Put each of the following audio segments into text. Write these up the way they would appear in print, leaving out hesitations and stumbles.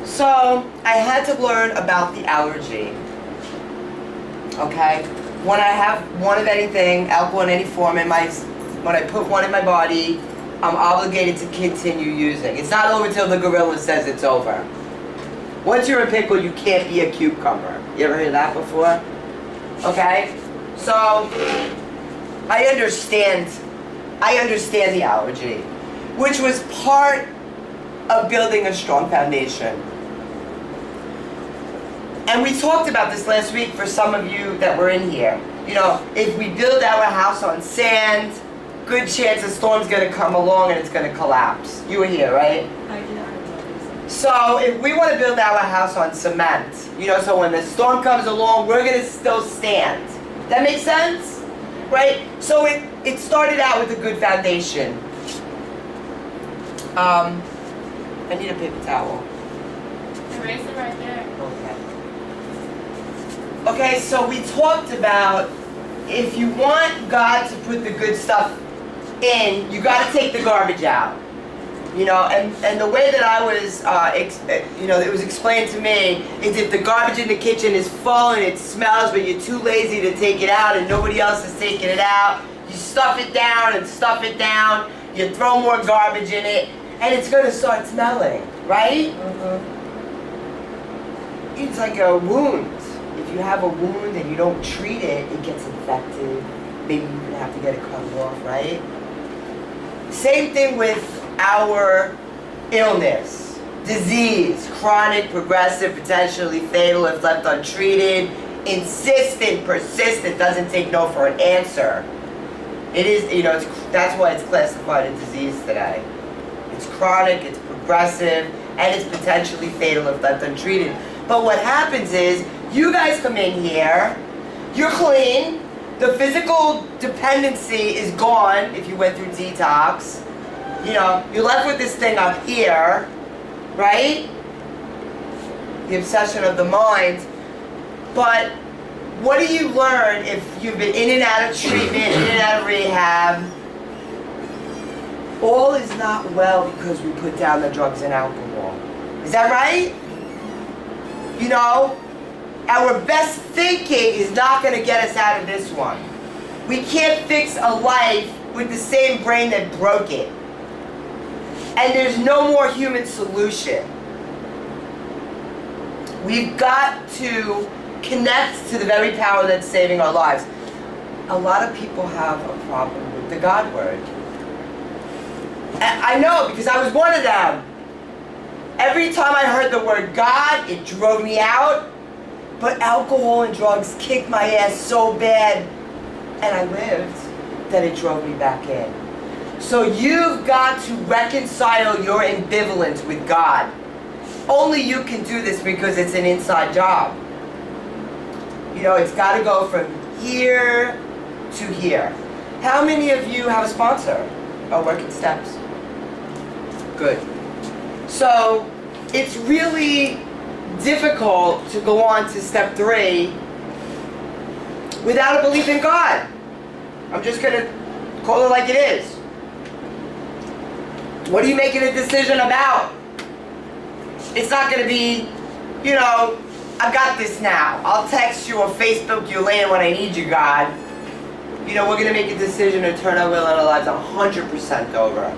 So I had to learn about the allergy. Okay? When I have one of anything, alcohol in any form, when I put one in my body, I'm obligated to continue using. It's not over till the gorilla says it's over. Once you're a pickle, you can't be a cucumber. You ever heard that before? Okay? So, I understand the allergy, which was part of building a strong foundation. And we talked about this last week for some of you that were in here. You know, if we build our house on sand, good chance a storm's going to come along and it's going to collapse. You were here, right? I did. So if we want to build our house on cement, you know, so when the storm comes along, we're going to still stand. That makes sense? Right? So it started out with a good foundation. I need a paper towel. Erase it right there. Okay, so we talked about if you want God to put the good stuff in, you got to take the garbage out. You know, and the way that I was, it was explained to me is if the garbage in the kitchen is full and it smells, but you're too lazy to take it out and nobody else is taking it out, you stuff it down and stuff it down, you throw more garbage in it, and it's going to start smelling, right? It's like a wound. If you have a wound and you don't treat it, it gets infected. Maybe you even have to get it cut off, right? Same thing with our illness, disease, chronic, progressive, potentially fatal if left untreated, insistent, persistent, doesn't take no for an answer. It is, that's why it's classified as disease today. It's chronic, it's progressive, and it's potentially fatal if left untreated. But what happens is, you guys come in here, you're clean, the physical dependency is gone if you went through detox. You know, you're left with this thing up here, right? The obsession of the mind. But what do you learn if you've been in and out of treatment, in and out of rehab? All is not well because we put down the drugs and alcohol. Is that right? You know, our best thinking is not going to get us out of this one. We can't fix a life with the same brain that broke it. And there's no more human solution. We've got to connect to the very power that's saving our lives. A lot of people have a problem with the God word. I know, because I was one of them. Every time I heard the word God, it drove me out. But alcohol and drugs kicked my ass so bad, and I lived, that it drove me back in. So you've got to reconcile your ambivalence with God. Only you can do this because it's an inside job. You know, it's got to go from here to here. How many of you have a sponsor or work in steps? Good. So it's really difficult to go on to step 3 without a belief in God. I'm just going to call it like it is. What are you making a decision about? It's not going to be, you know, I got this now. I'll text you or Facebook you later when I need you, God. You know, we're going to make a decision to turn our will and our lives 100% over.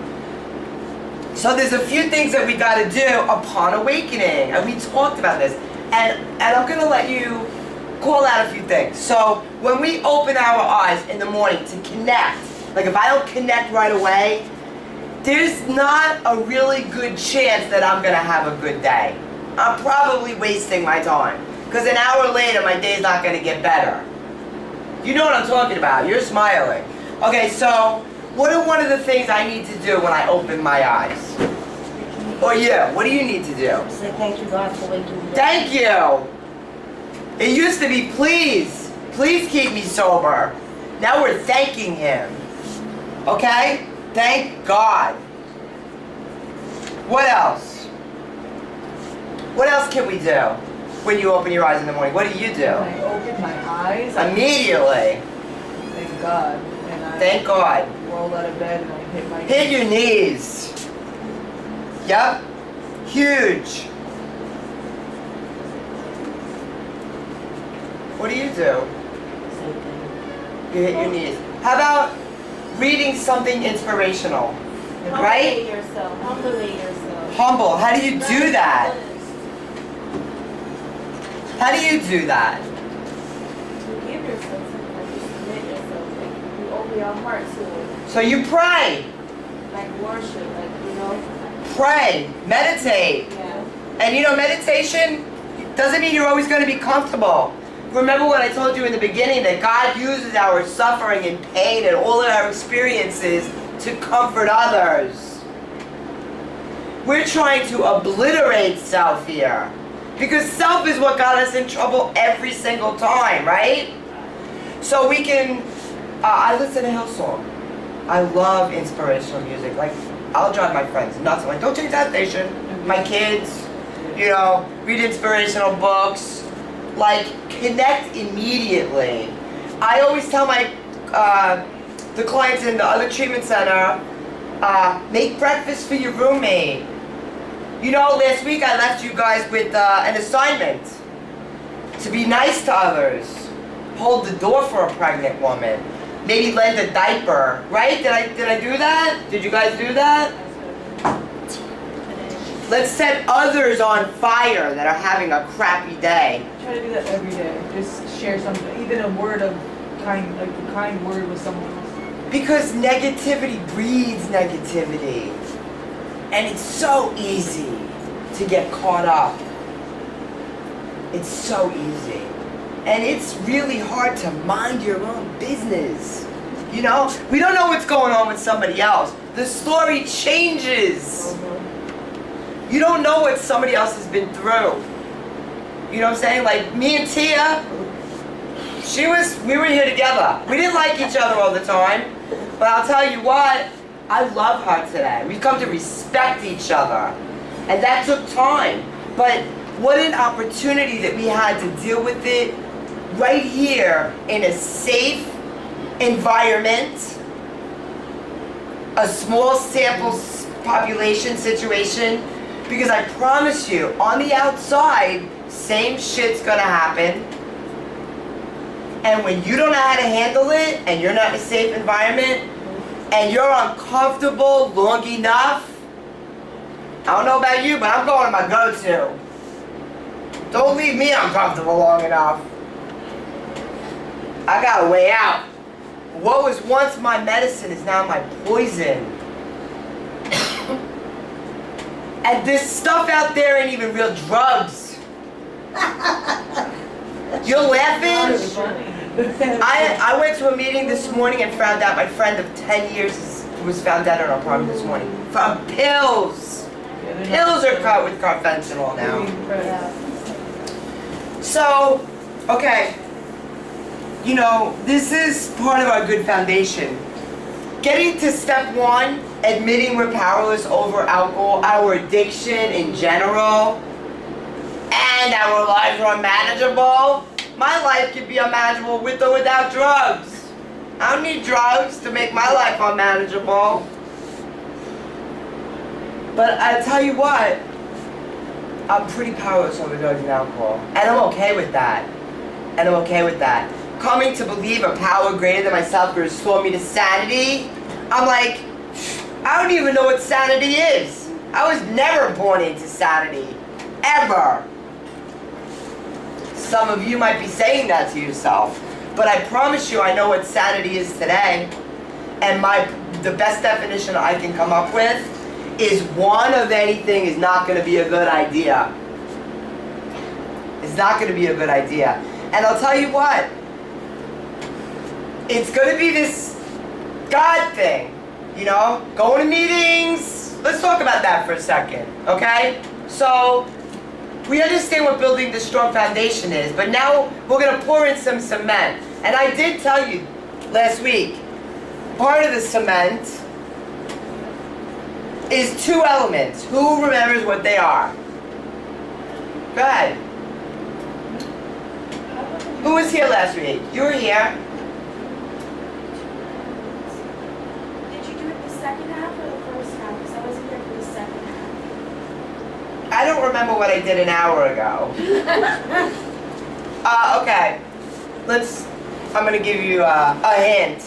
So there's a few things that we got to do upon awakening, and we talked about this. And I'm going to let you call out a few things. So when we open our eyes in the morning to connect, like if I don't connect right away, there's not a really good chance that I'm going to have a good day. I'm probably wasting my time. Because an hour later, my day's not going to get better. You know what I'm talking about. You're smiling. Okay, so what are one of the things I need to do when I open my eyes? Or you, what do you need to do? Say thank you, God, for waking me up. Thank you. It used to be please keep me sober. Now we're thanking Him. Okay? Thank God. What else? What else can we do when you open your eyes in the morning? What do you do? When I open my eyes, Immediately. thank God. And I Thank God. roll out of bed and I hit my Hit your knees. Yep. Huge. What do? Same thing. You hit your knees. How about reading something inspirational? Right? Humble yourself. Humble yourself. Humble. How do you do that? How do you do that? You give yourself something, like you submit yourself, like you open your heart to it, So you pray, like worship, like you know, pray, meditate. yeah. And you know, meditation doesn't mean you're always going to be comfortable. Remember what I told you in the beginning, that God uses our suffering and pain and all of our experiences to comfort others. We're trying to obliterate self here. Because self is what got us in trouble every single time, right? So we can, I listen to Hillsong. I love inspirational music. Like, I'll drive my friends nuts. I'm like, don't change that station. My kids, you know, read inspirational books. Like, connect immediately. I always tell my, the clients in the other treatment center, make breakfast for your roommate. You know, last week I left you guys with an assignment to be nice to others. Hold the door for a pregnant woman. Maybe lend a diaper, right? Did I do that? Did you guys do that? Let's set others on fire that are having a crappy day. Try to do that every day. Just share something, even a word of kind, like a kind word with someone else. Because negativity breeds negativity. And it's so easy to get caught up. It's so easy. And it's really hard to mind your own business. You know? We don't know what's going on with somebody else. The story changes. You don't know what somebody else has been through. You know what I'm saying? Like me and Tia, we were here together. We didn't like each other all the time. But I'll tell you what, I love her today. We've come to respect each other. And that took time. But what an opportunity that we had to deal with it right here in a safe environment, a small sample population situation, because I promise you, on the outside, same shit's gonna happen. And when you don't know how to handle it, and you're not in a safe environment, and you're uncomfortable long enough, I don't know about you, but I'm going to my go-to. Don't leave me uncomfortable long enough. I got a way out. What was once my medicine is now my poison. And this stuff out there ain't even real drugs. You're laughing? I went to a meeting this morning and found out my friend of 10 years was found dead in our apartment this morning. From pills. Pills are cut with conventional now. Yeah. So, okay. You know, this is part of our good foundation. Getting to step one, admitting we're powerless over alcohol, our addiction in general, and our lives are unmanageable. My life could be unmanageable with or without drugs. I don't need drugs to make my life unmanageable. But I tell you what, I'm pretty powerless over drugs and alcohol. And I'm okay with that. Coming to believe a power greater than myself could restore me to sanity, I'm like, I don't even know what sanity is. I was never born into sanity. Ever. Some of you might be saying that to yourself. But I promise you I know what sanity is today. And the best definition I can come up with is one of anything is not going to be a good idea. It's not going to be a good idea. And I'll tell you what. It's going to be this God thing. You know? Going to meetings. Let's talk about that for a second. Okay? So, we understand what building the strong foundation is. But now we're going to pour in some cement. And I did tell you last week, part of the cement is two elements. Who remembers what they are? Go ahead. Who was here last week? You were here. Did you do it the second half or the first half? Because I wasn't here for the second half. I don't remember what I did an hour ago. Okay. I'm gonna give you a hint.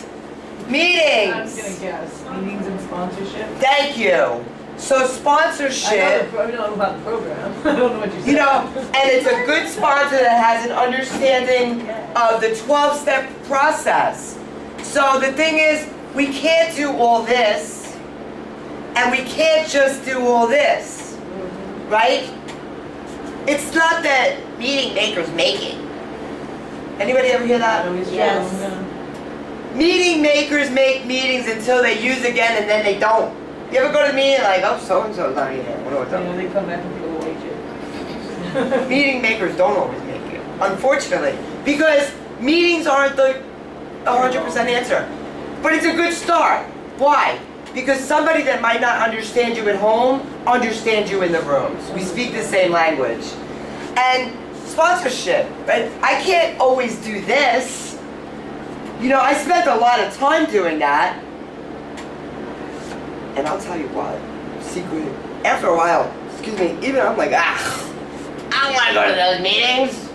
I'm Meetings. just gonna guess, meetings and sponsorship. Thank you. So I sponsorship, know about the program, I don't know what you said. you know, and it's a good sponsor that has an understanding of the 12-step process. So the thing is, we can't do all this, and we can't just do all this, right? It's not that meeting makers make it. Anybody ever hear that? Always true, Yes. yeah. Meeting makers make meetings until they use again and then they don't. You ever go to the meeting like, oh, so-and-so's not here. I wonder what's You up. know, they come back and take a wager. Meeting makers don't always make it, unfortunately. Because meetings aren't the 100% answer. But it's a good start. Why? Because somebody that might not understand you at home understands you in the rooms. We speak the same language. And sponsorship, right? I can't always do this. You know, I spent a lot of time doing that. And I'll tell you what, secret, after a while, excuse me, even I'm like, I don't want to go to those meetings.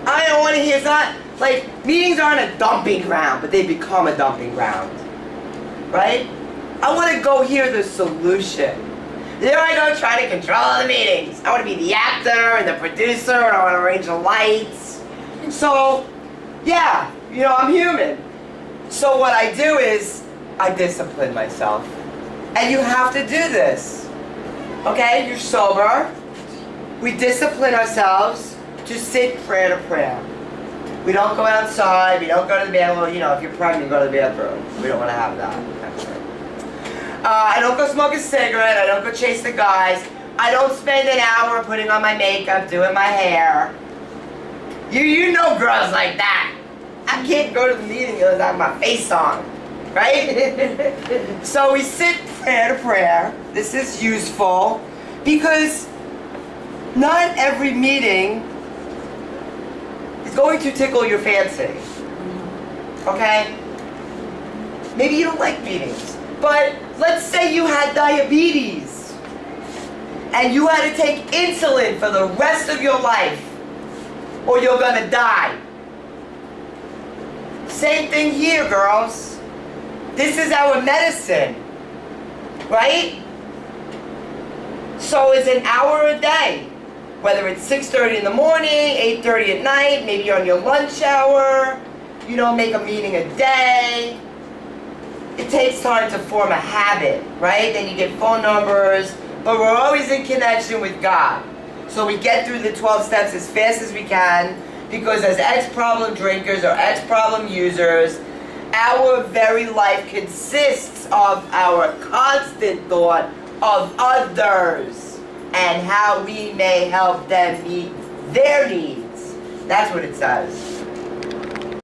I don't want to hear that. Like, meetings aren't a dumping ground, but they become a dumping ground. Right? I want to go hear the solution. There I go trying to control the meetings. I want to be the actor and the producer, and I want to arrange the lights. So, yeah, you know, I'm human. So what I do is, I discipline myself. And you have to do this. Okay? You're sober. We discipline ourselves to sit prayer to prayer. We don't go outside. We don't go to the bathroom. Well, you know, if you're pregnant, you go to the bathroom. We don't want to have that. I don't go smoke a cigarette. I don't go chase the guys. I don't spend an hour putting on my makeup, doing my hair. You know girls like that. I can't go to the meeting unless I have my face on. Right? So we sit prayer to prayer. This is useful because not every meeting is going to tickle your fancy. Okay? Maybe you don't like meetings, but let's say you had diabetes and you had to take insulin for the rest of your life or you're gonna die. Same thing here, girls. This is our medicine, right? So it's an hour a day, whether it's 6:30 in the morning, 8:30 at night, maybe on your lunch hour, you know, make a meeting a day. It takes time to form a habit, right? Then you get phone numbers, but we're always in connection with God. So we get through the 12 steps as fast as we can, because as ex-problem drinkers or ex-problem users, our very life consists of our constant thought of others and how we may help them meet their needs. That's what it says.